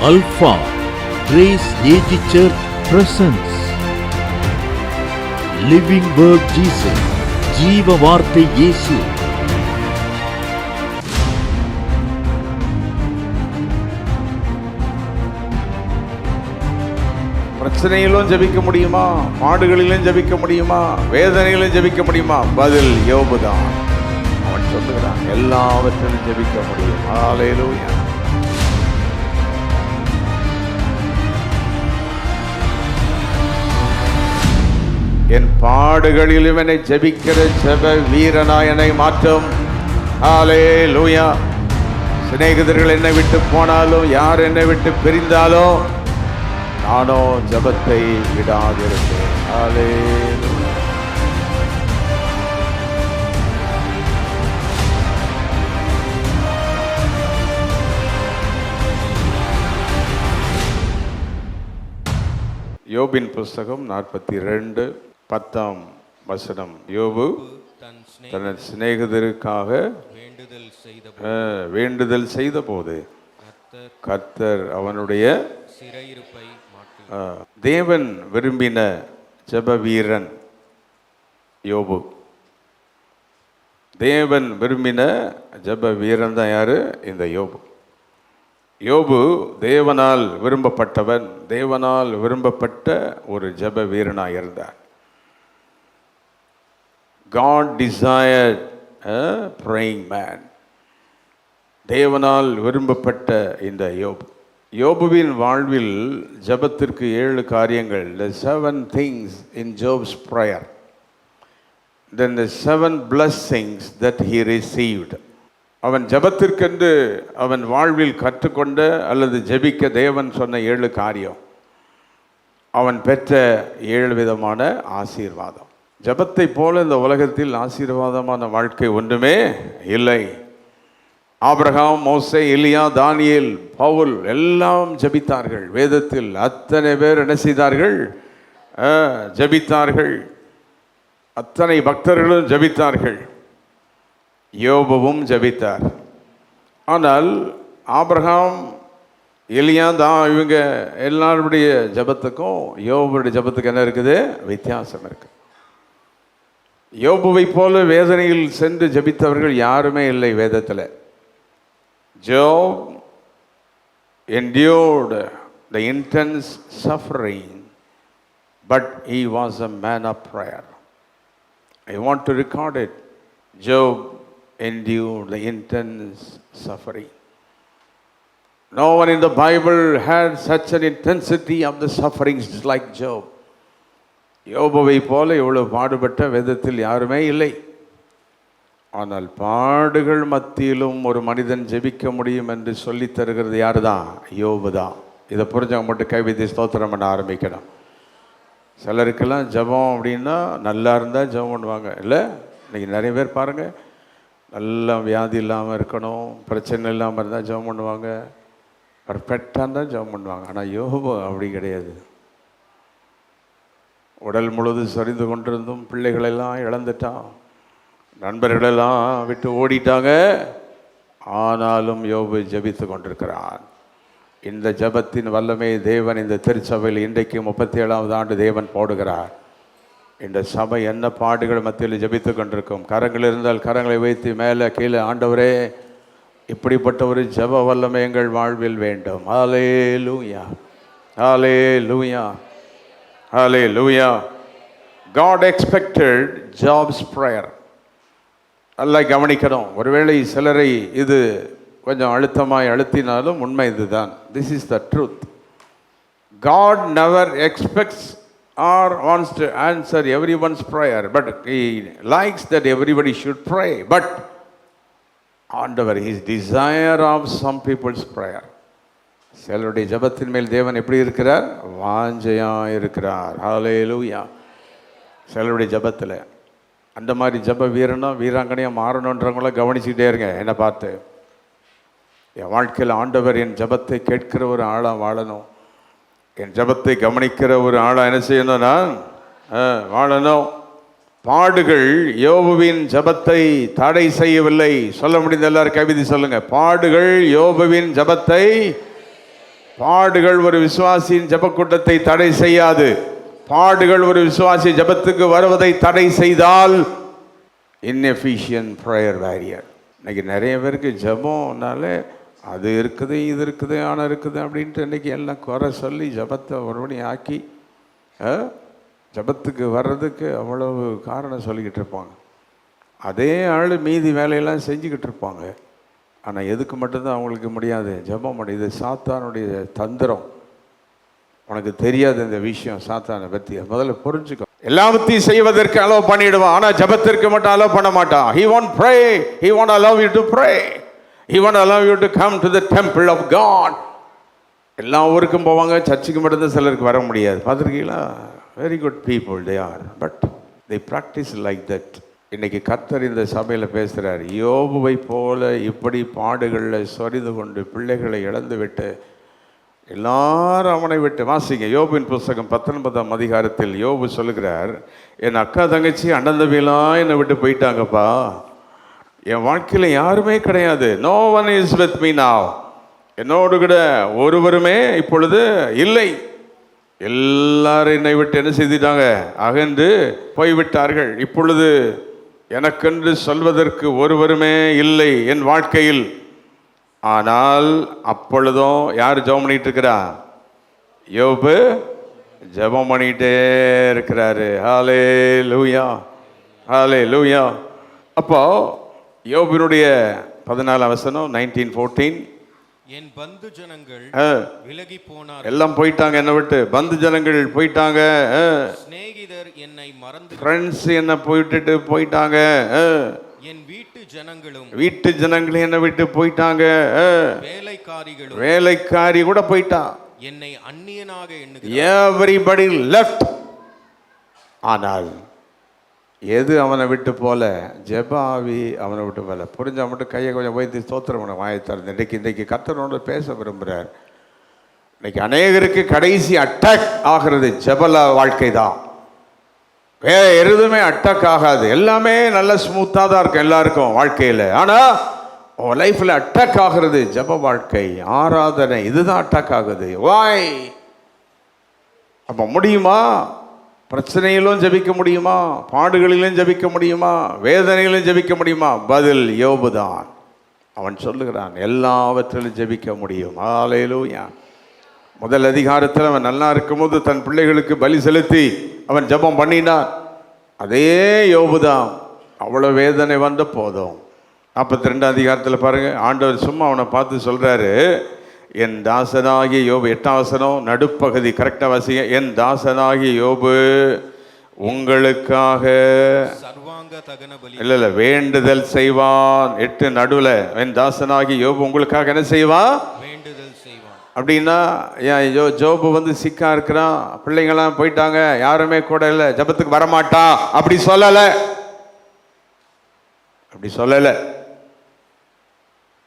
Alpha Grace AG Church presents Living Word Jesus, ஜீவ வார்த்தை இயேசு. பிரச்சனையிலும் ஜெபிக்க முடியுமா? பாடுகளிலும் ஜெபிக்க முடியுமா? வேதனையிலும் ஜெபிக்க முடியுமா? பதில் யோபு தான். அவன் சொல்லுகிறான், எல்லாவற்றிலும் ஜெபிக்க முடியும். ஹல்லேலூயா. என் பாடுகளிலும் என்னை ஜெபிக்கிற ஜெப வீரனாய் என்னை மாற்றும். ஹல்லேலூயா. சிநேகிதர்கள் என்னை விட்டு போனாலும், யார் என்னை விட்டு பிரிந்தாலும், நானோ ஜெபத்தை விடாதிருப்பேன். ஹல்லேலூயா. யோபின் புஸ்தகம் 42:10 யோபு தன் சிநேகிதருக்காக வேண்டுதல் செய்த போது கர்த்தர் அவனுடைய தேவன் விரும்பின ஜெப வீரன் யோபு. தேவன் விரும்பின ஜெப வீரன் தான் யாரு? இந்த யோபு. யோபு தேவனால் விரும்பப்பட்டவன், தேவனால் விரும்பப்பட்ட ஒரு ஜெப வீரனாக இருந்தார். God desired a praying man. தேவனால் விரும்பப்பட்ட இந்த யோபு. யோபுவின் வாழ்வில் ஜெபத்திற்கு 7 காரியங்கள். The 7 things in Job's prayer. Then the 7 blessings that he received. அவன் ஜெபத்திற்கென்று அவன் வாழ்வில் கற்றுக்கொண்ட அல்லது ஜெபிக்க தேவன் சொன்ன 7 காரியம். அவன் பெற்ற 7 விதமான ஆசீர்வாதம். ஜெபத்தை போல இந்த உலகத்தில் ஆசீர்வாதமான வாழ்க்கை ஒன்றுமே இல்லை. ஆபிரகாம், மோசே, எலியா, தானியேல், பவுல் எல்லாம் ஜெபித்தார்கள். வேதத்தில் அத்தனை பேர் என்ன செய்தார்கள்? ஜெபித்தார்கள். அத்தனை பக்தர்களும் ஜெபித்தார்கள். யோபுவும் ஜெபித்தார். ஆனால் ஆபிரகாம், எலியா, இவங்க எல்லாருடைய ஜெபத்துக்கும் யோபுடைய ஜெபத்துக்கு என்ன இருக்குது? வித்தியாசம் இருக்கு. யோபுவை போல வேதனையில் சென்று ஜெபித்தவர்கள் யாருமே இல்லை வேதத்தில். Job endured the intense suffering, but he was a man of prayer. I want to record it. Job endured the intense suffering. No one in the Bible had such an intensity of the sufferings like Job. யோபுவை போல இவ்வளவு பாடுபட்ட வேதத்தில் யாருமே இல்லை. ஆனால் பாடுகள் மத்தியிலும் ஒரு மனிதன் ஜெபிக்க முடியும் என்று சொல்லி தருகிறது யாரு தான்? யோபு தான். இதை புரிஞ்சவங்க மட்டும் கைவிதி ஸ்தோத்திரம் பண்ண ஆரம்பிக்கணும். சிலருக்கெல்லாம் ஜெபம் அப்படின்னா நல்லா இருந்தால் ஜெபம் பண்ணுவாங்க. இல்லை, இன்றைக்கி நிறைய பேர் பாருங்கள், நல்லா வியாதி இல்லாமல் இருக்கணும், பிரச்சனை இல்லாமல் இருந்தால் ஜெபம் பண்ணுவாங்க, பர்ஃபெக்டாக இருந்தால் ஜெபம் பண்ணுவாங்க. ஆனால் யோபு அப்படி கிடையாது. உடல் முழுதும் சரிந்து கொண்டிருந்தும் பிள்ளைகளெல்லாம் இழந்துட்டான், நண்பர்களெல்லாம் விட்டு ஓடிட்டாங்க. ஆனாலும் யோபு ஜெபித்து கொண்டிருக்கிறான். இந்த ஜெபத்தின் வல்லமை தேவன் இந்த திருச்சபையில் இன்றைக்கு 37வது ஆண்டு தேவன் போடுகிறார். இந்த சபை என்ன பாடுகள் மத்தியில் ஜெபித்து கொண்டிருக்கும். கரங்கள் இருந்தால் கரங்களை வைத்து மேலே கீழே, ஆண்டவரே இப்படிப்பட்ட ஒரு ஜெப வல்லமை எங்கள் வாழ்வில் வேண்டும். ஹல்லேலூயா, ஹல்லேலூயா, ஹல்லேலூயா. God expected Job's prayer. நல்லா கவனிக்கணும். ஒருவேளை சிலரை இது கொஞ்சம் அழுத்தமாய் அழுத்தினாலும் உண்மை இதுதான். This is the truth. God never expects or wants to answer everyone's prayer, but he likes that everybody should pray. But ஆண்டவர், his desire of some people's prayer. சிலருடைய ஜெபத்தின் மேல் தேவன் எப்படி இருக்கிறார்? வாஞ்சையா இருக்கிறார். ஹல்லேலூயா. சிலருடைய ஜெபத்தில் அந்த மாதிரி ஜெப வீரனா வீராங்கனையாக மாறணுன்றவங்கள கவனிச்சுக்கிட்டே இருங்க. என்னை பார்த்து, என் வாழ்க்கையில் ஆண்டவர் என் ஜெபத்தை கேட்கிற ஒரு ஆளாக வாழணும், என் ஜெபத்தை கவனிக்கிற ஒரு ஆளாக என்ன செய்யணும்? நான் வாழணும். பாடுகள் யோபுவின் ஜெபத்தை தடை செய்யவில்லை. சொல்ல முடிந்த எல்லாரும் கவிதை சொல்லுங்க. பாடுகள் யோபுவின் ஜெபத்தை பாடுகள் ஒரு விசுவாசியின் ஜெபக்கூட்டத்தை தடை செய்யாது. பாடுகள் ஒரு விசுவாசி ஜெபத்துக்கு வருவதை தடை செய்தால் inefficient prayer warrior. இன்னைக்கு நிறைய பேருக்கு ஜெபம்னாலே அது இருக்குது, இது இருக்குது, ஆனால் இருக்குது அப்படின்ட்டு இன்றைக்கி எல்லாம் குறை சொல்லி ஜெபத்தை ஒருபடி ஆக்கி ஜெபத்துக்கு வர்றதுக்கு அவ்வளவு காரணம் சொல்லிக்கிட்டு இருப்பாங்க. அதே ஆள் மீதி வேலையெல்லாம் செஞ்சுக்கிட்டு இருப்பாங்க. ஆனால் எதுக்கு மட்டும்தான் அவங்களுக்கு முடியாது? ஜெபம் பண்ண. இது சாத்தானுடைய தந்திரம். உனக்கு தெரியாது இந்த விஷயம், சாத்தானை பற்றி முதல்ல புரிஞ்சுக்கோ. எல்லாத்தையும் செய்வதற்கு அலோவ் பண்ணிடுவான், ஆனால் ஜெபத்திற்கு மட்டும் அலோவ் பண்ண மாட்டான். He won't pray, he won't allow you to pray, he won't allow you to come to the temple of God. எல்லா ஊருக்கும் போவாங்க, சர்ச்சுக்கு மட்டும்தான் சிலருக்கு வர முடியாது. பார்த்துருக்கீங்களா? Very good people they are, but they practice like that. இன்னைக்கு கர்த்தர் இந்த சபையில் பேசுகிறார். யோபுவை போல இப்படி பாடுகளில் சொரிந்து கொண்டு பிள்ளைகளை இழந்து விட்டு எல்லாரும் அவனை விட்டு வாசிங்க. யோபுவின் புஸ்தகம் 19ஆம் அதிகாரத்தில் யோபு சொல்லுகிறார், என் அக்கா தங்கச்சி அண்ணன் தம்பிலாம் என்னை விட்டு போயிட்டாங்கப்பா, என் வாழ்க்கையில் யாருமே கிடையாது. No one is with me now. என்னோடு கூட ஒருவருமே இப்பொழுது இல்லை. எல்லாரும் என்னை விட்டு என்ன செய்துட்டாங்க? அகன்று போய்விட்டார்கள். இப்பொழுது எனக்கென்று சொல்வதற்கு ஒருவருமே இல்லை என் வாழ்க்கையில். ஆனால் அப்பொழுதும் யார் ஜெபம் பண்ணிட்டு இருக்கிறா? யோபு ஜெபம் பண்ணிட்டே இருக்கிறாரு. ஹல்லேலூயா, ஹல்லேலூயா. அப்போ யோபுனுடைய 14 வசனம் 19:14, என் பந்து ஜனங்கள் விலகி போனார். எல்லாம் போயிட்டாங்க, என்னை விட்டு பந்து ஜனங்கள் போயிட்டாங்க. சிநேகிதர் என்னை மறந்து, ஃப்ரெண்ட்ஸ் என்னை போயிட்டு போயிட்டாங்க. என் வீட்டு ஜனங்களும் என்னை விட்டு போயிட்டாங்க. வேலைக்காரி கூட போயிட்டான். என்னை அந்நியனாக எண்ணுகிறார். Everybody left. ஆனால் எது அவனை விட்டு போல? ஜெப ஆவி அவனை விட்டு போல. புரிஞ்சா மட்டும் கையை கொஞ்சம் வைத்து ஸ்தோத்திரம் வாயத்தார். இன்றைக்கு கர்த்தரோடு பேச விரும்புகிறார். இன்னைக்கு அநேகருக்கு கடைசி அட்டாக் ஆகிறது ஜெபல வாழ்க்கை தான். எதுவுமே அட்டாக் ஆகாது. எல்லாமே நல்ல ஸ்மூத்தாக தான் இருக்கும் எல்லாருக்கும் வாழ்க்கையில். ஆனால் உன் லைஃப்பில் அட்டாக் ஆகிறது ஜெப வாழ்க்கை, ஆராதனை, இதுதான் அட்டாக் ஆகுது. வாய் அப்போ முடியுமா? பிரச்சனையிலும் ஜெபிக்க முடியுமா? பாடுகளிலும் ஜெபிக்க முடியுமா? வேதனையிலும் ஜெபிக்க முடியுமா? பதில் யோபு தான். அவன் சொல்லுகிறான், எல்லாவற்றிலும் ஜெபிக்க முடியும். ஹல்லேலூயா. முதல் அதிகாரத்தில் அவன் நல்லா இருக்கும்போது தன் பிள்ளைகளுக்கு பலி செலுத்தி அவன் ஜெபம் பண்ணினான். அதே யோபு தான் அவ்வளோ வேதனை வந்த போதும் 42 அதிகாரத்தில் பாருங்க, ஆண்டவர் சும்மா அவனை பார்த்து சொல்றாரு, என் தாசனாகிய யோபு, 8ஆம் வசனம் நடுப்பகுதி கரெக்டாக வாசிங்க. என் தாசனாகிய யோபு உங்களுக்காக சர்வாங்க தகன பலி இல்ல வேண்டுதல் செய்வான். 8 நடுவில் என் தாசனாகிய யோபு உங்களுக்காக என்ன செய்வான்? வேண்டுதல் செய்வான். அப்படின்னா ஜோபு வந்து சிக்கா இருக்கிறான், பிள்ளைங்களாம் போயிட்டாங்க, யாருமே கூட இல்லை, ஜபத்துக்கு வரமாட்டான் அப்படி சொல்லலை.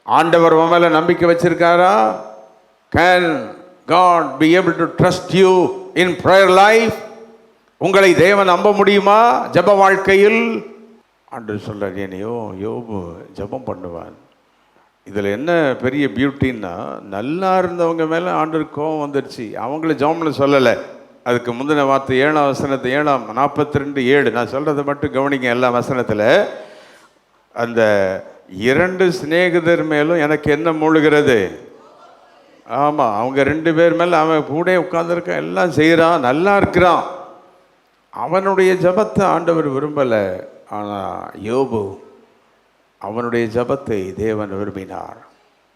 ஆண்டவர் உன் மேல நம்பிக்கை வச்சிருக்காரா? Can God be able to trust you in prayer life? உங்களை தேவன் நம்ப முடியுமா ஜப வாழ்க்கையில்? ஆண்டவர் சொல்றார், என்னையோ யோபு ஜபம் பண்ணுவான். இதில் என்ன பெரிய பியூட்டின்னா, நல்லா இருந்தவங்க மேலே ஆண்டவர் கோபம் வந்துடுச்சு. அவங்கள ஜபம்னு சொல்லலை. அதுக்கு முந்தின வார்த்தை 7ஆம் வசனத்தை 42:7 நான் சொல்கிறத மட்டும் கவனிங்க. எல்லா வசனத்தில் அந்த 2 சிநேகிதர் மேலும் எனக்கு என்ன மூழ்கிறது? ஆமாம், அவங்க 2 பேர் மேலே அவன் கூட உட்கார்ந்துருக்கான், எல்லாம் செய்கிறான், நல்லா இருக்கிறான். அவனுடைய ஜபத்தை ஆண்டவர் விரும்பலை. ஆனால் யோபு அவனுடைய ஜபத்தை தேவன் விரும்பினார்.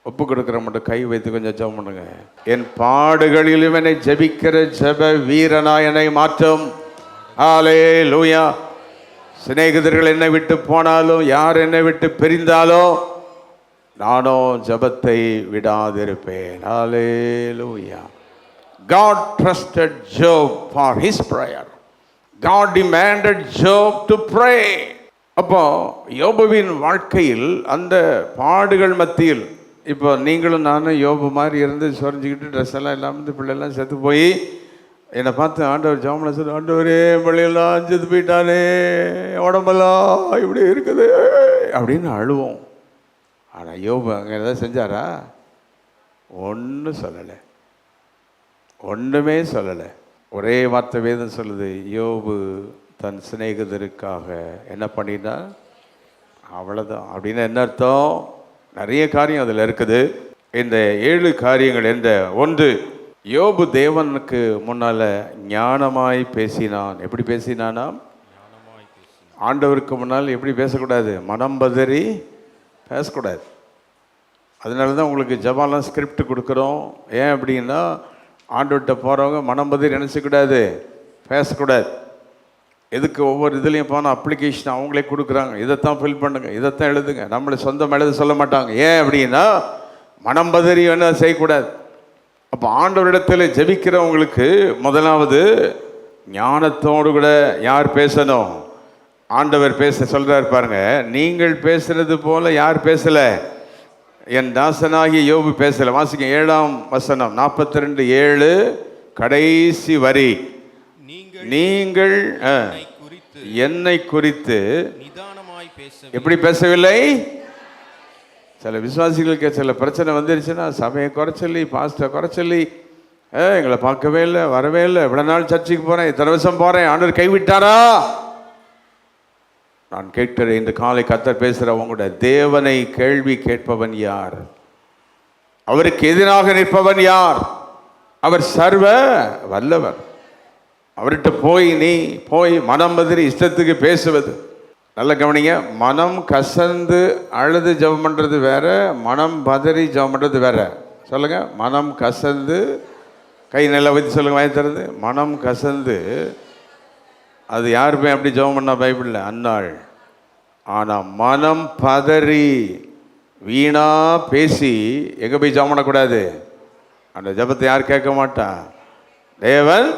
ஒப்பு கொடுக்குற மட்டும் கை வைத்து கொஞ்சம் ஜபம் பண்ணுங்க. என் பாடுகளில் இவனை ஜபிக்கிற ஜப வீரனாயனை மாற்றும். ஹல்லேலூயா. சிநேகிதர்கள் என்னை விட்டு போனாலும், யார் என்னை விட்டு பிரிந்தாலும், நானும் ஜபத்தை விடாதிருப்பேன். ஹல்லேலூயா. God trusted Job for his prayer. God demanded Job to pray. அப்போ யோபுவின் வாழ்க்கையில் அந்த பாடுகள் மத்தியில், இப்போ நீங்களும் நானும் யோபு மாதிரி இருந்து சொரிஞ்சிக்கிட்டு ட்ரெஸ் எல்லாம் இல்லாமல் பிள்ளைலாம் செத்து போய் என்னை பார்த்து ஆண்டவர் ஜாமலை சொல்லி, ஆண்டவரே பிள்ளையெல்லாம் செத்து போயிட்டானே, உடம்பெல்லாம் இப்படி இருக்குது அப்படின்னு அழுவோம். ஆனால் யோபு அங்கே எதாவது செஞ்சாரா? ஒன்றும் சொல்லலை. ஒன்றுமே சொல்லலை. ஒரே வார்த்தை வேதம் சொல்லுது, யோபு தன் சிநேகிதருக்காக என்ன பண்ணினா, அவ்வளோதான். அப்படின்னு என்ன அர்த்தம்? நிறைய காரியம் அதில் இருக்குது. இந்த 7 காரியங்கள் என்ற ஒன்று, யோபு தேவனுக்கு முன்னால் ஞானமாய் பேசினான். எப்படி பேசினானா? ஆண்டவருக்கு முன்னால் எப்படி பேசக்கூடாது? மனம் பதறி பேசக்கூடாது. அதனால தான் உங்களுக்கு ஜபாலாம் ஸ்கிரிப்ட் கொடுக்குறோம். ஏன் அப்படின்னா, ஆண்டவர்கிட்ட போகிறவங்க மனம் பதறி நினச்சக்கூடாது, பேசக்கூடாது. எதுக்கு ஒவ்வொரு இதுலேயும் போனால் அப்ளிகேஷன் அவங்களே கொடுக்குறாங்க, இதைத்தான் ஃபில் பண்ணுங்க, இதைத்தான் எழுதுங்க, நம்மளை சொந்தம் எழுத சொல்ல மாட்டாங்க. ஏன் அப்படின்னா, மனம் பதறி என்ன செய்யக்கூடாது. அப்போ ஆண்டவரிடத்தில் ஜெபிக்கிறவங்களுக்கு முதலாவது ஞானத்தோடு கூட யார் பேசணும்? ஆண்டவர் பேச சொல்கிறார் பாருங்க. நீங்கள் பேசுறது போல யார் பேசலை? என் தாசனாகிய யோபு பேசலை. வாசிக்க 7ஆம் வசனம் 42:7 கடைசி வரி. நீங்கள் என்னை குறித்து எப்படி பேசவில்லை? சில விசுவாசிகளுக்கு சில பிரச்சனை வந்துருச்சுன்னா, சபையை குறைச்சொல்லி, பாஸ்டரை குறைச்சொல்லி, எங்களை பார்க்கவே இல்லை, வரவே இல்லை, இவ்வளோ நாள் சர்ச்சுக்கு போகிறேன், இத்தனை வருஷம் போகிறேன், ஆண்டவர் கைவிட்டாரா? நான் கேட்கிறேன், இன்று காலை கர்த்தர் பேசுகிறவங்க, தேவனை கேள்வி கேட்பவன் யார்? அவருக்கு எதிராக நிற்பவன் யார்? அவர் சர்வ வல்லவர். அவர்கிட்ட நீ போய் மனம் பதறி இஷ்டத்துக்கு பேசுவது. நல்ல கவனிங்க. மனம் கசந்து அழுது ஜெபம் பண்ணுறது வேற, மனம் பதறி ஜெபம் பண்ணுறது வேற. சொல்லுங்க. மனம் கசந்து, கை நல்லா வைத்து சொல்லுங்க, வாய் திறந்து. மனம் கசந்து, அது யாருமே அப்படி ஜெபம் பண்ணா பைபிளில்? அன்னாள். ஆனால் மனம் பதறி வீணா பேசி எங்கே போய் ஜெபம் பண்ணக்கூடாது? அந்த ஜெபத்தை யார் கேட்க மாட்டா? தேவன்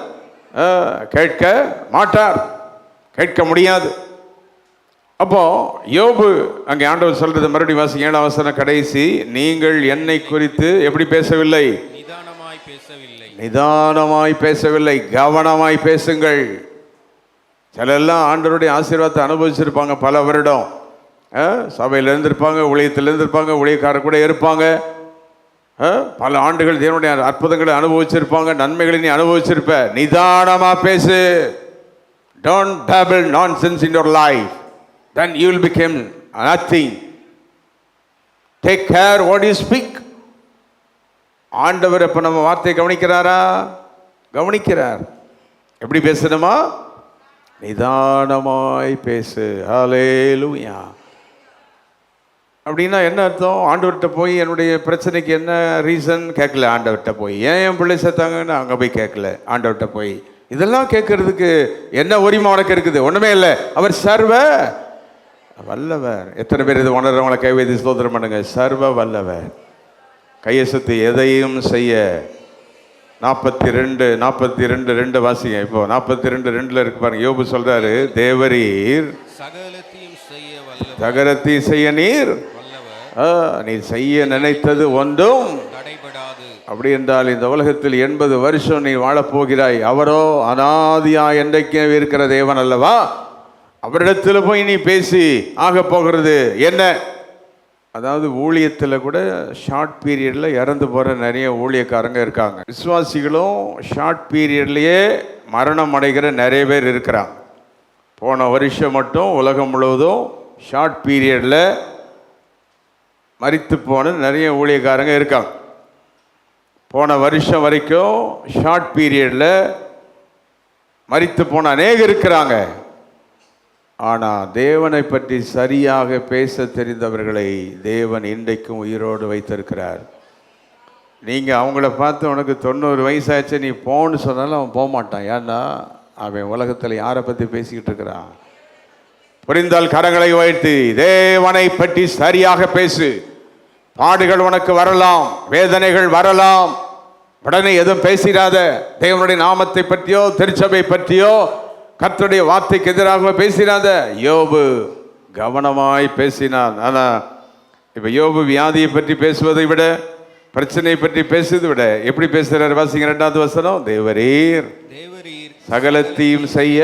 கேட்க மாட்டார், கேட்க முடியாது. அப்போ யோபு அங்கே ஆண்டவர் சொல்றது மறுபடியும் வாசிங்க 7ஆம் வசனம் கடைசி. நீங்கள் என்னை குறித்து எப்படி பேசவில்லை? நிதானமாய் பேசவில்லை, கவனமாய் பேசுங்கள். சிலெல்லாம் ஆண்டவருடைய ஆசீர்வாதத்தை அனுபவிச்சிருப்பாங்க, பல வருடம் சபையில் இருந்திருப்பாங்க, ஊழியத்தில் இருந்திருப்பாங்க, ஊழியக்காரர் கூட இருப்பாங்க, பல ஆண்டுகள் தேவனுடைய அற்புதங்களை அனுபவிச்சிருப்பாங்க, நன்மைகளை நீ அனுபவிச்சிருப்ப. நிதானமா பேசு. Don't babble nonsense in your life, then you will become nothing. Take care what you speak. ஆண்டவர் இப்ப நம்ம வார்த்தையை கவனிக்கிறாரா? கவனிக்கிறார். எப்படி பேசணுமா? நிதானமாய் பேசு. ஹல்லேலூயா. அப்படின்னா என்ன அர்த்தம்? ஆண்டவர்கிட்ட போய் என்னுடைய பிரச்சனைக்கு என்ன ரீசன் கேட்கல. ஆண்டவர்கிட்ட போய் ஏன் என் பிள்ளை சேர்த்தாங்கன்னு அங்கே போய் கேட்கல. ஆண்டவர்கிட்ட போய் இதெல்லாம் கேட்கறதுக்கு என்ன உரிமை உனக்கு இருக்குது? ஒன்றுமே இல்லை. அவர் சர்வ வல்லவர். எத்தனை பேர் இது உணர்றவங்களை கை வைத்து ஸ்தோத்திரம் பண்ணுங்க. சர்வ வல்லவர். கையை சுற்றி எதையும் செய்ய. 42:2 வாசிங்க. இப்போ 42:2 இருக்கு பாருங்க. யோபு சொல்றாரு, தேவரீர் சகலத்தையும் செய்ய நீர் செய்ய நினைத்தது ஒன்றும் அப்படி என்றால் இந்த உலகத்தில் 80 வருஷம் நீ வாழப்போகிறாய். அவரோ அனாதியா என்றைக்கே இருக்கிற தேவன் அல்லவா? அவரிடத்தில் போய் நீ பேசி ஆக போகிறது என்ன? அதாவது ஊழியத்தில் கூட ஷார்ட் பீரியடில் இறந்து போகிற நிறைய ஊழியக்காரங்க இருக்காங்க. விசுவாசிகளும் ஷார்ட் பீரியட்லேயே மரணம் அடைகிற நிறைய பேர் இருக்கிறாங்க. போன வருஷம் மட்டும் உலகம் முழுவதும் ஷார்ட் பீரியடில் மரித்து போன நிறைய ஊழியக்காரங்க இருக்காங்க. போன வருஷம் வரைக்கும் ஷார்ட் பீரியடில் மரித்து போன அநேகம் இருக்கிறாங்க. ஆனால் தேவனை பற்றி சரியாக பேச தெரிந்தவர்களை தேவன் இன்றைக்கும் உயிரோடு வைத்திருக்கிறார். நீங்கள் அவங்கள பார்த்து உனக்கு 90 வயசாச்சு நீ போன்னு சொன்னாலும் அவன் போக மாட்டான். ஏன்னா அவன் உலகத்தில் யாரை பற்றி பேசிக்கிட்டு இருக்கிறான்? புரிந்தால் கரங்களை உயர்த்தி தேவனை பற்றி சரியாக பேசு. பாடுகள் உனக்கு வரலாம், வேதனைகள் வரலாம், உடனே எதுவும் பேசிடாத. தேவனுடைய நாமத்தை பற்றியோ திருச்சபை பற்றியோ கர்த்தருடைய வார்த்தைக்கு எதிராக பேசிடாத. யோபு கவனமாய் பேசினான். ஆனால் இப்போ யோபு வியாதியை பற்றி பேசுவதை விட, பிரச்சனையை பற்றி பேசுவதை விட எப்படி பேசுகிறார்? வாசிங்க 2வது வசனம். தேவரீர் சகலத்தையும் செய்ய.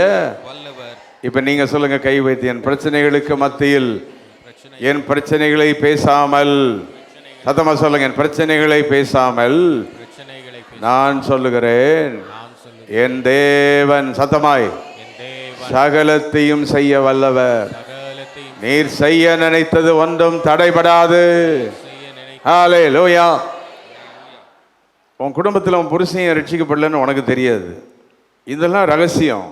இப்போ நீங்க சொல்லுங்க, கை வைத்து. என் பிரச்சனைகளுக்கு மத்தியில் என் பிரச்சனைகளை பேசாமல், சத்தமா சொல்லுங்க, என் பிரச்சனைகளை பேசாமல் நான் சொல்லுகிறேன், நான் சொல்லுகிறேன், என் தேவன் சத்தமாய் என் தேவன் சகலத்தையும் செய்ய வல்லவர். சகலத்தையும் நீர் செய்ய நினைத்தது ஒன்றும் தடைபடாது. செய்ய நினைக்க ஹல்லேலூயா. உன் குடும்பத்தில் உன் புருஷன் ரட்சிக்கப்படலன்னு உனக்கு தெரியாது. இதெல்லாம் ரகசியம்.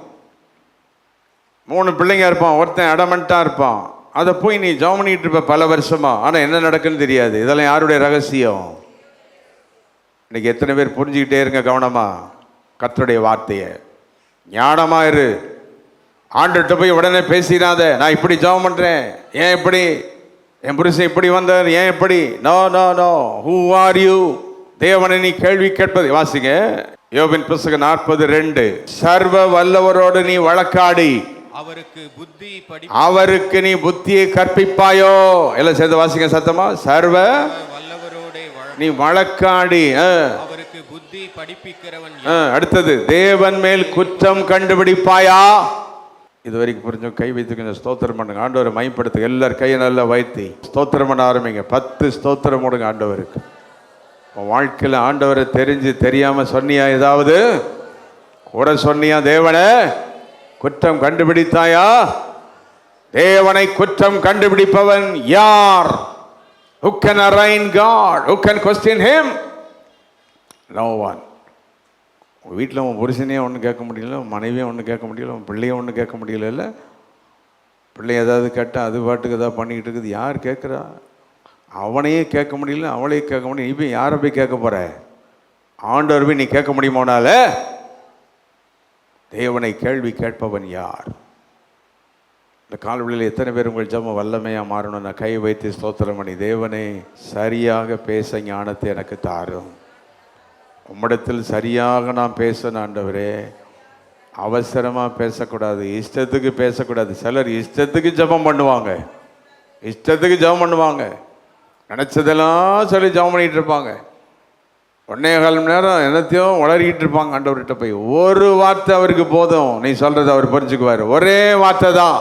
3 பிள்ளைங்க இருப்பான், ஒருத்தன் அடமெண்ட்டாக இருப்பான். அதை போய் நீ ஜெபம் பண்ணிட்டு இருப்ப பல வருஷமா, ஆனால் என்ன நடக்குன்னு தெரியாது. இதெல்லாம் யாருடைய ரகசியம்? இன்னைக்கு எத்தனை பேர் புரிஞ்சுக்கிட்டே இருங்க கவனமா கர்த்தருடைய வார்த்தையை. ஞானமா இரு. ஆண்டுகிட்ட போய் உடனே பேசிடாத, நான் இப்படி ஜெபம் பண்றேன், ஏன் இப்படி, என் புருஷன் இப்படி வந்தார், ஏன் இப்படி. No no no. Who are you? தேவனை நீ கேள்வி கேட்பது. வாசிங்க யோபின் புஸ்தகம் 40:2. சர்வ வல்லவரோடு நீ வழக்காடி அவருக்கு நீ புத்தியை கற்பிப்பாயோ? எல்லாம் சேர்ந்து வாசிங்க சத்தமா. சர்வ வல்லவரோடே நீ வழக்காடி அவருக்கு புத்தி படிப்பிக்கிறவன். அடுத்தது, தேவன் மேல் குற்றம் கண்டுபிடிப்பாயா? இது வரைக்கும் புரிஞ்சோம். கை வைத்து கொஞ்சம் ஸ்தோத்திரம் பண்ணுங்க. ஆண்டவரை மையப்படுத்துங்க. எல்லாரும் கையை நல்லா வைத்து ஸ்தோத்திரம் பண்ண ஆரம்பிங்க. 10 ஸ்தோத்திரம் போடுங்க ஆண்டவருக்கு. உன் வாழ்க்கையில் ஆண்டவரை தெரிஞ்சு தெரியாம சொன்னியா? ஏதாவது கூட சொன்னியா? தேவனை குற்றம் கண்டுபிடித்தாயா? தேவனை குற்றம் கண்டுபிடிப்பவன் யார்? Who can arraign God? Who can question him? No one. உங்கள் வீட்டில் உன் புருஷனையும் ஒன்றும் கேட்க முடியல, உன் மனைவியும் ஒன்றும் கேட்க முடியல, உன் பிள்ளையும் ஒன்றும் கேட்க முடியல. இல்லை, பிள்ளை ஏதாவது கேட்டால் அது பாட்டுக்கு ஏதாவது பண்ணிக்கிட்டு இருக்குது. யார் கேட்குறா? அவனையே கேட்க முடியல, அவளையும் கேட்க முடியல. இப்போ யாரை போய் கேட்க போகிற? ஆண்டவர் போய் நீ கேட்க முடியுமோனால? தேவனை கேள்வி கேட்பவன் யார்? இந்த கால்வெளியில் எத்தனை பேர் உங்கள் ஜெபம் வல்லமையாக மாறணும்? நான் கை வைத்து ஸ்தோத்திரம் பண்ணி, தேவனை சரியாக பேச ஞானத்தை எனக்கு தாரும். உம்மிடத்தில் சரியாக நான் பேசணும் ஆண்டவரே. அவசரமாக பேசக்கூடாது, இஷ்டத்துக்கு பேசக்கூடாது. சிலர் இஷ்டத்துக்கு ஜெபம் பண்ணுவாங்க, இஷ்டத்துக்கு ஜெபம் பண்ணுவாங்க, நினச்சதெல்லாம் சொல்லி ஜெபம் பண்ணிகிட்டு இருப்பாங்க. 1.25 மணி நேரம் என்னத்தையும் உளறிக்கிட்டு இருப்பாங்க. ஆண்டவர்கிட்ட போய் ஒரு வார்த்தை அவருக்கு போதும், நீ சொல்கிறத அவர் புரிஞ்சுக்குவார். ஒரே வார்த்தை தான்.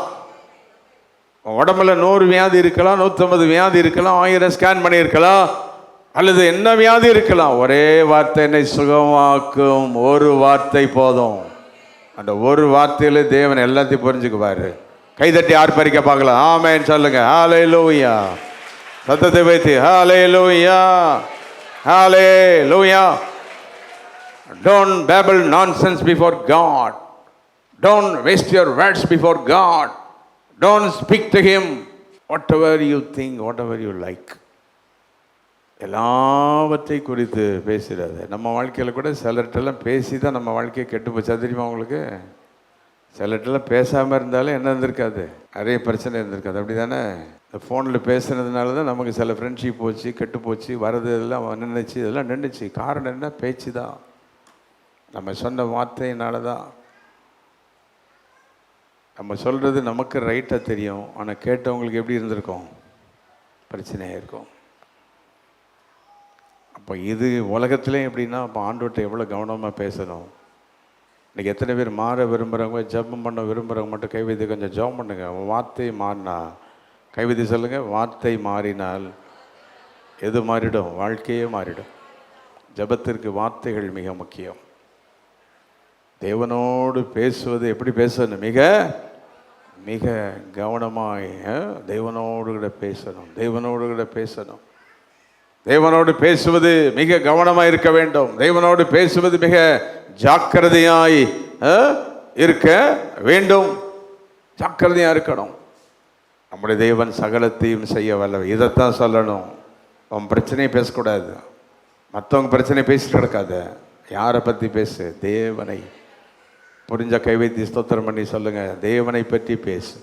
உடம்புல 100 வியாதி இருக்கலாம், 150 வியாதி இருக்கலாம், 1000 ஸ்கேன் பண்ணியிருக்கலாம், அல்லது என்ன வியாதி இருக்கலாம். ஒரே வார்த்தை என்னை சுகமாக்கும். ஒரு வார்த்தை போதும். அந்த ஒரு வார்த்தையில தேவன் எல்லாத்தையும் புரிஞ்சுக்குவார். கைதட்டி ஆர்ப்பரிக்க பார்க்கலாம். ஆமென் சொல்லுங்க. ஹல்லேலூயா. சத்தத்தை வைத்து ஹல்லேலூயா, ஹல்லேலூயா. Don't babble nonsense before God. Don't waste your words before God. Don't speak to him whatever you think, whatever you like. எல்லாவற்றை குறித்து பேசுகிறது. நம்ம வாழ்க்கையில் கூட சிலர்கிட்டலாம் பேசி தான் நம்ம வாழ்க்கையை கெட்டு போச்சா தெரியுமா உங்களுக்கு? சிலர்கிட்டலாம் பேசாமல் இருந்தாலும் என்ன இருந்திருக்காது, நிறைய பிரச்சனை இருந்திருக்காது. அப்படி தானே? இந்த ஃபோனில் பேசுனதுனால தான் நமக்கு சில ஃப்ரெண்ட்ஷிப் போச்சு, கெட்டு போச்சு, வரது எல்லாம் நின்றுச்சு. இதெல்லாம் நின்றுச்சு. காரணம் என்ன? பேச்சு தான். நம்ம சொன்ன வார்த்தையினால தான். நம்ம சொல்கிறது நமக்கு ரைட்டாக தெரியும், ஆனால் கேட்டவங்களுக்கு எப்படி இருந்திருக்கும்? பிரச்சனையாக இருக்கும். அப்போ இது உலகத்துலேயும் எப்படின்னா, அப்போ ஆண்டவர்கிட்ட எவ்வளோ கவனமாக பேசணும். இன்றைக்கி எத்தனை பேர் மாற விரும்புகிறவங்க, ஜெபம் பண்ண விரும்புகிறவங்க மட்டும் கைவிதி கொஞ்சம் ஜெபம் பண்ணுங்க. வார்த்தை மாறினா கைவிதி சொல்லுங்கள். வார்த்தை மாறினால் எது மாறிடும்? வாழ்க்கையே மாறிடும். ஜெபத்திற்கு வார்த்தைகள் மிக முக்கியம். தேவனோடு பேசுவது எப்படி பேசணும்? மிக மிக கவனமாய் தேவனோடு கூட பேசணும். தேவனோடு கூட பேசணும். தேவனோடு பேசுவது மிக கவனமாக இருக்க வேண்டும். தேவனோடு பேசுவது மிக ஜாக்கிரதையாய் இருக்க வேண்டும். ஜாக்கிரதையாக இருக்கணும். நம்முடைய தேவன் சகலத்தையும் செய்ய வல்லவர். இதைத்தான் சொல்லணும். அவன் பிரச்சனையை பேசக்கூடாது, மற்றவங்க பிரச்சனையை பேசிட்டு கிடக்காத. யாரை பற்றி பேசு? தேவனை. புரிஞ்ச கை வைத்து ஸ்தோத்திரம் பண்ணி சொல்லுங்க. தேவனை பற்றி பேசு.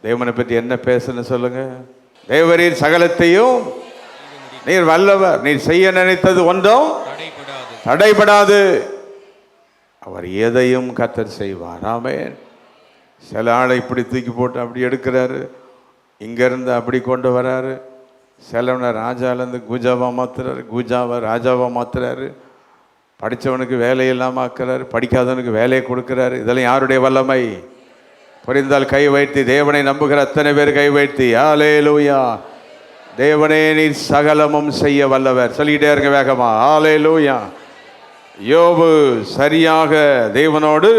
தேவனை பற்றி என்ன பேசுன்னு சொல்லுங்க. தேவரீர் சகலத்தையும் நீர் வல்லவர், நீர் செய்ய நினைத்தது ஒன்றும் தடைபடாது. அவர் எதையும் கர்த்தர் செய்வார். ஆமென். சில ஆளை இப்படி தூக்கி போட்டு அப்படி எடுக்கிறாரு, இங்கேருந்து அப்படி கொண்டு வராரு. சிலவனை ராஜாலேருந்து கூஜாவாக மாற்றுறாரு, கூஜாவை ராஜாவாக மாற்றுறாரு. படித்தவனுக்கு வேலை இல்லாமல் ஆக்குறாரு, படிக்காதவனுக்கு வேலையை கொடுக்குறாரு. இதெல்லாம் யாருடைய வல்லமை? புரிந்தால் கை வைத்து தேவனை நம்புகிற அத்தனை பேர் கை வைத்து ஹல்லேலூயா. தேவனே நீர் சகலமும் செய்ய வல்லவர். சொல்லிக்கிட்டே இருக்க வேகமா. ஹல்லேலூயா. யோபு சரியாக தேவனோடு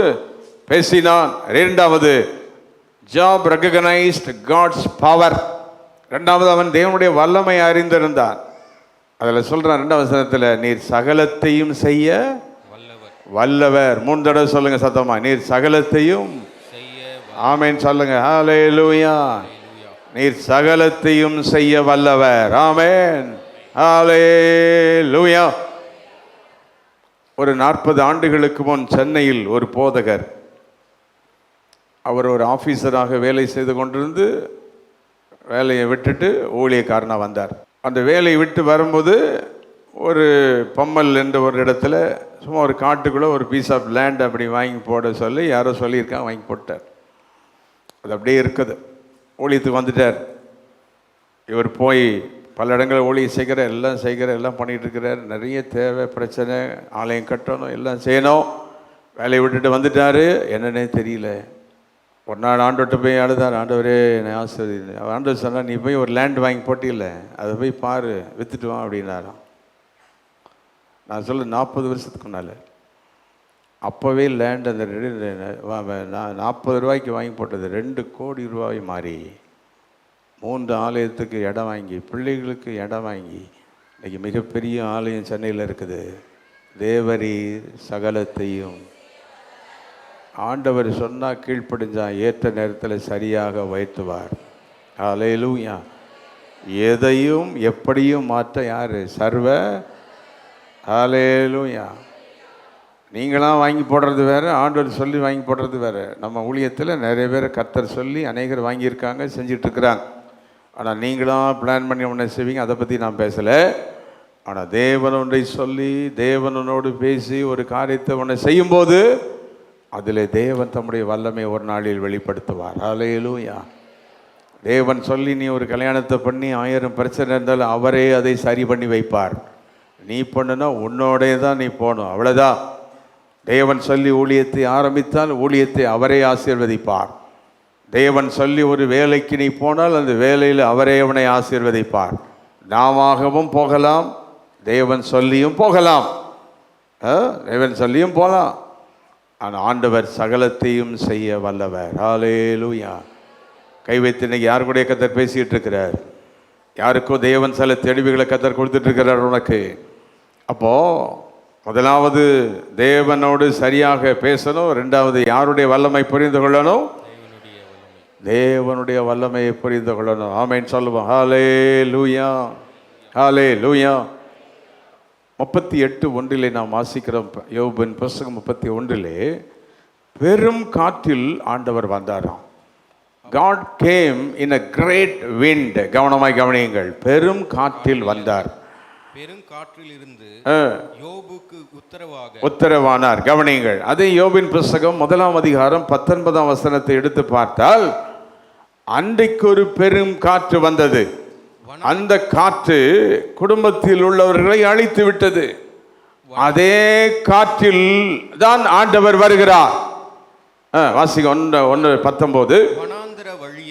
பேசினான். இரண்டாவது, ஜாப் ரெகக்னைஸ்ட் காட்ஸ் பவர். ரெண்டாவது, அவன் தேவனுடைய வல்லமை அறிந்திருந்தான். அதில் சொல்கிறான் 2ஆம் வசனத்தில், நீர் சகலத்தையும் செய்ய வல்லவர். 3 தடவை சொல்லுங்க சத்தமா, நீர் சகலத்தையும் ஆமென் சொல்லுங்க. ஹல்லேலூயா. நீர் சகலத்தையும் செய்ய வல்லவர். ஆமென். ஹல்லேலூயா. ஒரு 40 ஆண்டுகளுக்கு முன் சென்னையில் ஒரு போதகர், அவர் ஒரு ஆஃபீஸராக வேலை செய்து கொண்டிருந்து வேலையை விட்டுட்டு ஊழியக்காரனாக வந்தார். அந்த வேலையை விட்டு வரும்போது ஒரு பம்மல் என்ற ஒரு இடத்துல சும்மா ஒரு காட்டுக்குள்ளே ஒரு பீஸ் ஆஃப் லேண்ட் அப்படி வாங்கி போட சொல்லி யாரோ சொல்லியிருக்காங்க, வாங்கி போட்டார். அது அப்படியே இருக்குது. ஊழியத்துக்கு வந்துட்டார். இவர் போய் பல இடங்களில் ஊழியம் செய்கிற எல்லாம் பண்ணிகிட்டு இருக்கிறார். நிறைய தேவை, பிரச்சனை, ஆலயம் கட்டணும், எல்லாம் செய்யணும். வேலையை விட்டுட்டு வந்துட்டார். என்னன்னே தெரியல. ஒரு நாள் ஆண்டவர்கிட்ட போய் அழுதார், ஆண்டவரே என்னை ஆசீர்வதி. ஆண்டவர் சொன்னால், நீ போய் ஒரு லேண்ட் வாங்கி போட்டில்ல, அதை போய் பாரு, விற்றுட்டு வா அப்படின்னாராம். நான் சொல்ல 40 வருஷத்துக்கு முன்னால். அப்போவே லேண்ட் அந்த 40 ரூபாய்க்கு வாங்கி போட்டது 2 கோடி ரூபாய் மாறி 3 ஆலயத்துக்கு இடம் வாங்கி, பிள்ளைகளுக்கு இடம் வாங்கி, இன்றைக்கி மிகப்பெரிய ஆலயம் சென்னையில் இருக்குது. தேவரீர் சகலத்தையும், ஆண்டவர் சொன்னால் கீழ்ப்படிஞ்சா ஏற்ற நேரத்தில் சரியாக வைத்துவார். ஹல்லேலூயா. எதையும் எப்படியும் மாற்ற யார்? சர்வ. ஹல்லேலூயா. நீங்களாம் வாங்கி போடுறது வேறு, ஆண்டவர் சொல்லி வாங்கி போடுறது வேறு. நம்ம ஊழியத்தில் நிறைய பேர் கர்த்தர் சொல்லி அநேகர் வாங்கியிருக்காங்க, செஞ்சிட்ருக்குறாங்க. ஆனால் நீங்களாம் பிளான் பண்ணி ஒன்றை செய்வீங்க, அதை பற்றி நான் பேசலை. ஆனால் தேவன் ஒன்றை சொல்லி தேவனோடு பேசி ஒரு காரியத்தை ஒன்றை செய்யும்போது அதில் தேவன் தம்முடைய வல்லமை ஒரு நாளில் வெளிப்படுத்துவார். ஹல்லேலூயா. தேவன் சொல்லி நீ ஒரு கல்யாணத்தை பண்ணி 1000 பிரச்சனை இருந்தாலும் அவரே அதை சரி பண்ணி வைப்பார். நீ பண்ணுனா உன்னோடே தான் நீ போகணும், அவ்வளோதான். தேவன் சொல்லி ஊழியத்தை ஆரம்பித்தால் ஊழியத்தை அவரே ஆசீர்வதிப்பார். தேவன் சொல்லி ஒரு வேலைக்கு நீ போனால் அந்த வேலையில் அவரே அவனை ஆசீர்வதிப்பார். நாமாகவும் போகலாம், தேவன் சொல்லியும் போகலாம். தேவன் சொல்லியும் போகலாம். ஆனால் ஆண்டவர் சகலத்தையும் செய்ய வல்லவர். ஹல்லேலூயா. கை வைத்து இன்னைக்கு யாரு கூட கர்த்தர் பேசிகிட்டு இருக்கிறார்? யாருக்கோ தேவன் சில தெளிவுகளை கர்த்தர் கொடுத்துட்டு இருக்கிறார் உனக்கு. அப்போது முதலாவது தேவனோடு சரியாக பேசணும். ரெண்டாவது யாருடைய வல்லமை புரிந்து கொள்ளணும்? தேவனுடைய வல்லமையை புரிந்து கொள்ளணும். ஆமென் சொல்லுவோம். ஹல்லேலூயா. ஹல்லேலூயா. 38:1 நாம் வாசிக்கிறோம். யோபின் புத்தகம் 31 பெரும் காற்றில் ஆண்டவர் வந்தாராம். God came in a great wind. கவனமாய் கவனியுங்கள். பெரும் காற்றில் வந்தார். பெரும் காற்றில் இருந்து யோபுக்கு உத்தரவானார். கவனியுங்கள். அதே யோபின் புத்தகம் 1ஆம் அதிகாரம் 19ஆம் வசனத்தை எடுத்து பார்த்தால், அன்றைக்கு ஒரு பெரும் காற்று வந்தது. அந்த காற்று குடும்பத்தில் உள்ளவர்களை அழித்து விட்டது. அதே காற்றில் தான் ஆண்டவர் வருகிறார். வாசிங்க 1:19.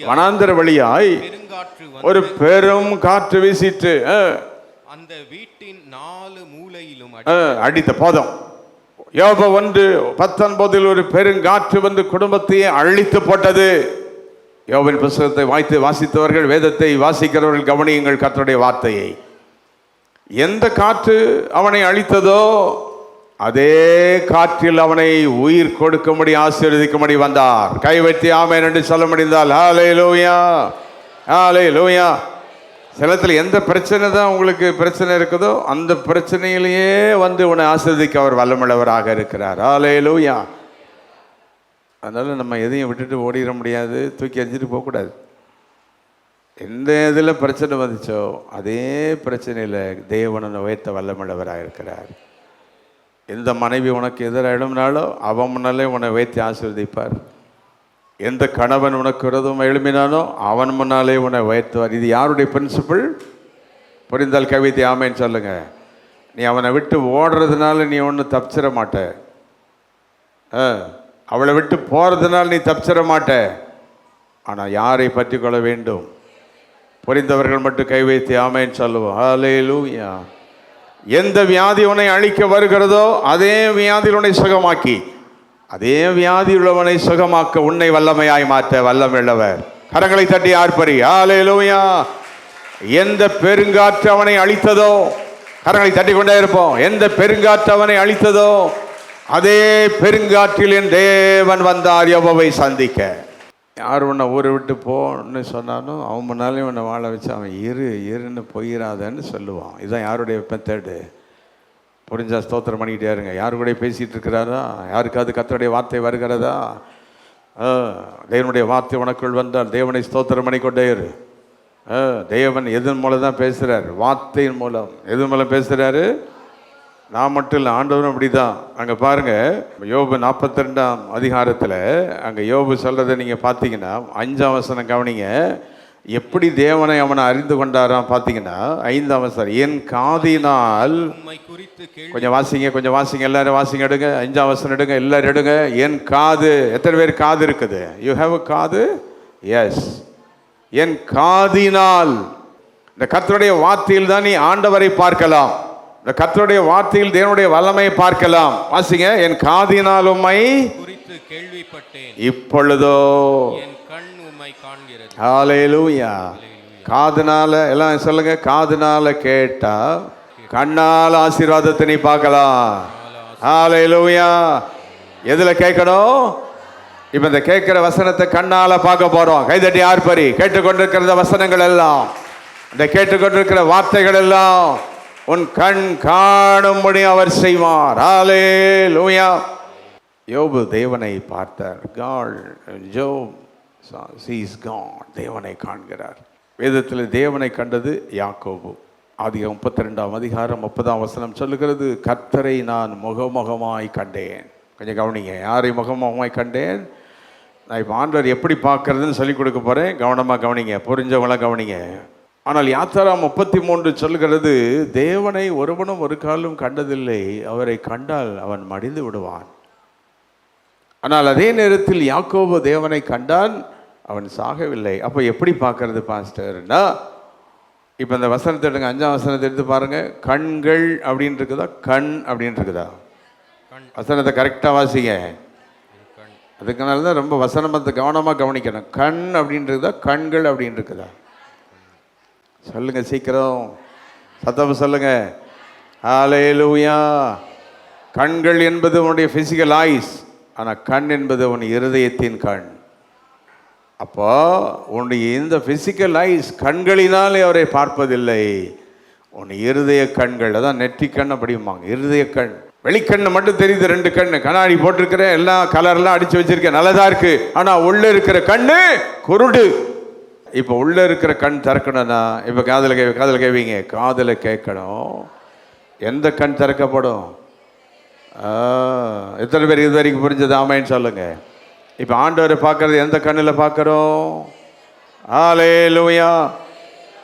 வனாந்தர வழியாய் ஒரு பெரும் காற்று வீசிட்டு அந்த வீட்டின் 4 மூலையிலும் அடித்த போதும். யோபு 1:19 ஒரு பெருங்காற்று வந்து குடும்பத்தையே அழித்து போட்டது. யோபின் புத்தகத்தை வாசித்தவர்கள், வேதத்தை வாசிக்கிறவர்கள் கவனியுங்கள் கர்த்தருடைய வார்த்தையை. எந்த காற்று அவனை அழித்ததோ அதே காற்றில் அவனை உயிர் கொடுக்கும்படி ஆசீர்வதிக்கும்படி வந்தார். கை வைத்து ஆமென் என்று சொல்ல முடிந்தால் ஹல்லேலூயா. ஹல்லேலூயா. சிலத்தில் எந்த பிரச்சனை தான் உங்களுக்கு பிரச்சனை இருக்குதோ அந்த பிரச்சனையிலேயே வந்து உன்னை ஆசீர்வதிக்க அவர் வல்லமுள்ளவராக இருக்கிறார். ஹல்லேலூயா. அதனால் நம்ம எதையும் விட்டுட்டு ஓடிட முடியாது, தூக்கி எறிஞ்சிட்டு போகக்கூடாது. எந்த இதில் பிரச்சனை வந்துச்சோ அதே பிரச்சனையில் தேவனை உயர்த்த வல்லமுள்ளவராக இருக்கிறார். எந்த மனைவி உனக்கு எதிராக எழும்பினாலோ அவன் முன்னாலே உன்னை உயர்த்தி ஆசீர்வதிப்பார். எந்த கணவன் உனக்கு விரோதம் எழுப்பினானோ அவன் முன்னாலே உன்னை உயர்த்துவார். இது யாருடைய பிரின்சிபிள்? புரிந்தால் கவிதை ஆமைன்னு சொல்லுங்க. நீ அவனை விட்டு ஓடுறதுனால நீ ஒன்றும் தப்பிச்சிட மாட்ட. அவளை விட்டு போகிறதுனால நீ தப்பிச்சிட மாட்ட. ஆனால் யாரை பற்றி கொள்ள வேண்டும்? புரிந்தவர்கள் மட்டும் கை வைத்து ஆமைன்னு சொல்லுவோம். ஹல்லேலூயா. எந்த வியாதி உன்னை அழிக்க வருகிறதோ அதே வியாதியில் உன்னை சுகமாக்கி அதே வியாதி உள்ளவனை சுகமாக்க உன்னை வல்லமையாய் மாற்ற வல்லமையுள்ளவர். கரங்களை தட்டி ஆர்ப்பரி. ஹல்லேலூயா. எந்த பெருங்காற்று அவனை அழித்ததோ, கரங்களை தட்டி கொண்டே இருப்போம். எந்த பெருங்காற்று அவனை அழித்ததோ அதே பெருங்காற்றில் என் தேவன் வந்தார் யோபுவை சந்திக்க. யார் உன்னை ஊரை விட்டு போன்னு சொன்னாலும் அவன் முன்னாலே உன்னை வாழ வச்சு அவன் இருன்னு போயிடாதன்னு சொல்லுவான். இதுதான் யாருடைய மெத்தடு. புரிஞ்சா ஸ்தோத்திரம் பண்ணிக்கிட்டே இருங்க. யாரு கூட பேசிகிட்டு இருக்கிறாரா? யாருக்காவது கர்த்தருடைய வார்த்தை வருகிறதா? தேவனுடைய வார்த்தை உனக்குள் வந்தால் தேவனை ஸ்தோத்திரம் பண்ணிக்கொண்டே இரு. தேவன் எதன் மூலம் தான் பேசுகிறார்? வார்த்தையின் மூலம். எதன் மூலம் பேசுகிறாரு? நான் மட்டும் இல்லை, ஆண்டவரும் அப்படி தான். அங்கே பாருங்கள், யோபு 42ஆம் அதிகாரத்தில் அங்கே யோபு சொல்கிறத நீங்கள் பார்த்தீங்கன்னா 5ஆம் வசனம் கவனிங்க. எப்படி தேவனை அவனை அறிந்து கொண்டாராம் பார்த்தீங்கன்னா 5ஆம் வசனம், என் காதினால் கொஞ்சம் வாசிங்க எல்லாரும் வாசிங்க. எடுங்க 5ஆம் வசனம் எடுங்க, எல்லாரும் எடுங்க. என் காது. எத்தனை பேர் காது இருக்குது? யூ ஹேவ் அ காது? எஸ். என் காதினால், இந்த கர்த்தருடைய வார்த்தையில் தான் நீ ஆண்டவரை பார்க்கலாம். இந்த கர்த்தருடைய வார்த்தையில் தேவனுடைய வல்லமையை பார்க்கலாம். வாசிங்க. என் காதினால் உம்மை குறித்து கேள்விப்பட்டேன், இப்பொழுதோ என் கண் உம்மை காண்கிறது. ஹல்லேலூயா. காதுனால எல்லாம் சொல்லுங்க. காதுனால கேட்டா கண்ணால் ஆசீர்வாதத்தை நீ பார்க்கலாம். ஹல்லேலூயா. எதுல கேட்கணும்? இப்ப இந்த கேட்கிற வசனத்தை கண்ணால பார்க்க போறோம். கைதட்டி ஆர்ப்பரி. கேட்டுக்கொண்டிருக்கிற வசனங்கள் எல்லாம், இந்த கேட்டுக்கொண்டிருக்கிற வார்த்தைகள் எல்லாம் உன் கண் காணும்படி அவர் செய்வார். ஹல்லேலூயா. யோபு தேவனை பார்த்தார். ஜோப் sees God. தேவனை காண்கிறார். வேதத்தில் தேவனை கண்டது யாக்கோபு. ஆதியாகமம் 32ஆம் அதிகாரம் 30ஆம் வசனம் சொல்லுகிறது, கர்த்தரை நான் முகமுகமாய் கண்டேன். கொஞ்சம் கவனிங்க. யாரை முகமுகமாய் கண்டேன்? நான் இப்போ ஆண்டவர் எப்படி பார்க்கறதுன்னு சொல்லிக் கொடுக்க போகிறேன். கவனமாக கவனிங்க, புரிஞ்சவங்களாம் கவனிங்க. ஆனால் யாத்திராகமம் 33 சொல்கிறது, தேவனை ஒருவனும் ஒரு காலம் கண்டதில்லை, அவரை கண்டால் அவன் மடிந்து விடுவான். ஆனால் அதே நேரத்தில் யாக்கோபு தேவனை கண்டான், அவன் சாகவில்லை. அப்போ எப்படி பார்க்கறது பாஸ்டர்னா, இப்போ இந்த வசனத்தை எடுங்க, 5ஆம் வசனத்தை எடுத்து பாருங்க. கண்கள் அப்படின்னு இருக்குதா, கண் அப்படின்னு இருக்குதா? வசனத்தை கரெக்டாக வாசிங்க. அதுக்குனால தான் ரொம்ப வசனத்தை கவனமாக கவனிக்கணும். கண் அப்படின்னு இருக்குதா, கண்கள் அப்படின்னு இருக்குதா? சொல்லுங்க சீக்கிரம், சத்தம் சொல்லுங்க. ஹல்லேலூயா. கண்கள் என்பது உன்னுடைய பிசிக்கல் ஐஸ், ஆனால் கண் என்பது உன் இருதயத்தின் கண். அப்போ உன்னுடைய இந்த பிசிக்கல் ஐஸ் கண்களினாலே அவரை பார்ப்பதில்லை, உன் இருதய கண்கள். அதான் நெற்றி கண் அப்படிம்பாங்க. இருதய கண். வெளிக்கண்ணு மட்டும் தெரியுது, 2 கண்ணு கண்ணாடி போட்டிருக்கிறேன், எல்லாம் கலர்லாம் அடிச்சு வச்சிருக்கேன், நல்லதா இருக்கு. ஆனால் உள்ள இருக்கிற கண்ணு குருடு. இப்போ உள்ள இருக்கிற கண் திறக்கணும்னா, இப்போ காதில் கேட்பீங்க, காதில் கேட்கணும். எந்த கண் திறக்கப்படும்? எத்தனை பேர் இது வரைக்கும் புரிஞ்சது? ஆமைன்னு சொல்லுங்க. இப்போ ஆண்டவரை பார்க்கறது எந்த கண்ணில் பார்க்குறோம்? ஹல்லேலூயா.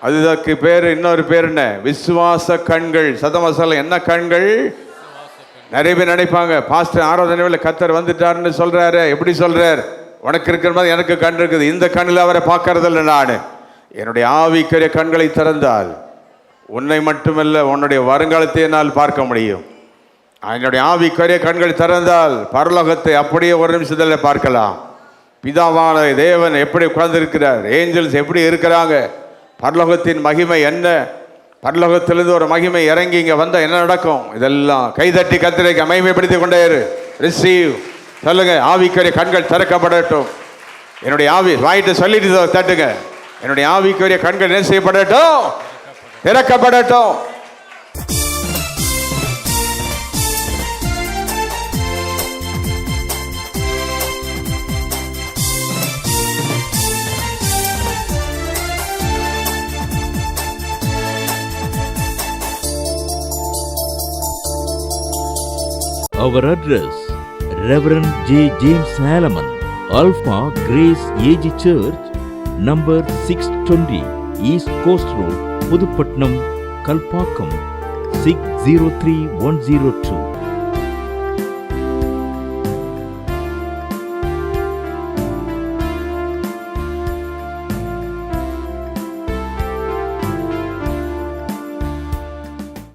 அதுக்கு பேர், இன்னொரு பேர் என்ன? விசுவாச கண்கள். சத்தமா சொல்ல. என்ன கண்கள்? நிறைய பேர் நினைப்பாங்க, பாஸ்டர் ஆராதனையில் கர்த்தர் வந்துட்டாருன்னு சொல்றாரு. எப்படி சொல்றார்? உனக்கு இருக்கிற மாதிரி எனக்கு கண் இருக்குது. இந்த கண்ணில் அவரை பார்க்கறதில்லை. நான் என்னுடைய ஆவிக்குரிய கண்களை திறந்தால் உன்னை மட்டுமல்ல, உன்னுடைய வருங்காலத்தை என்னால் பார்க்க முடியும். என்னுடைய ஆவிக்குரிய கண்கள் திறந்தால் பரலோகத்தை அப்படியே ஒரு நிமிஷத்தில் பார்க்கலாம். பிதாவான தேவன் எப்படி உட்கார்ந்திருக்கிறார், ஏஞ்சல்ஸ் எப்படி இருக்கிறாங்க, பரலோகத்தின் மகிமை என்ன, பரலோகத்திலிருந்து ஒரு மகிமை இறங்கி இங்கே வந்தால் என்ன நடக்கும், இதெல்லாம் கைதட்டி கர்த்தரை மகிமைப்படுத்தி கொண்டே இரு. ரிசீவ் சொல்லுங்க. ஆவிக்குரிய கண்கள் திறக்கப்படட்டும். என்னுடைய ஆவி வாயிட்டு சொல்லிட்டு தட்டுங்க. என்னுடைய ஆவிக்குரிய கண்கள் என்ன செய்யப்படட்டும்? திறக்கப்படட்டும். Our address, Reverend J. James Salaman, Alpha Grace AG Church, number 620, East Coast Road, Pudupatnam, Kalpakkam, 603102.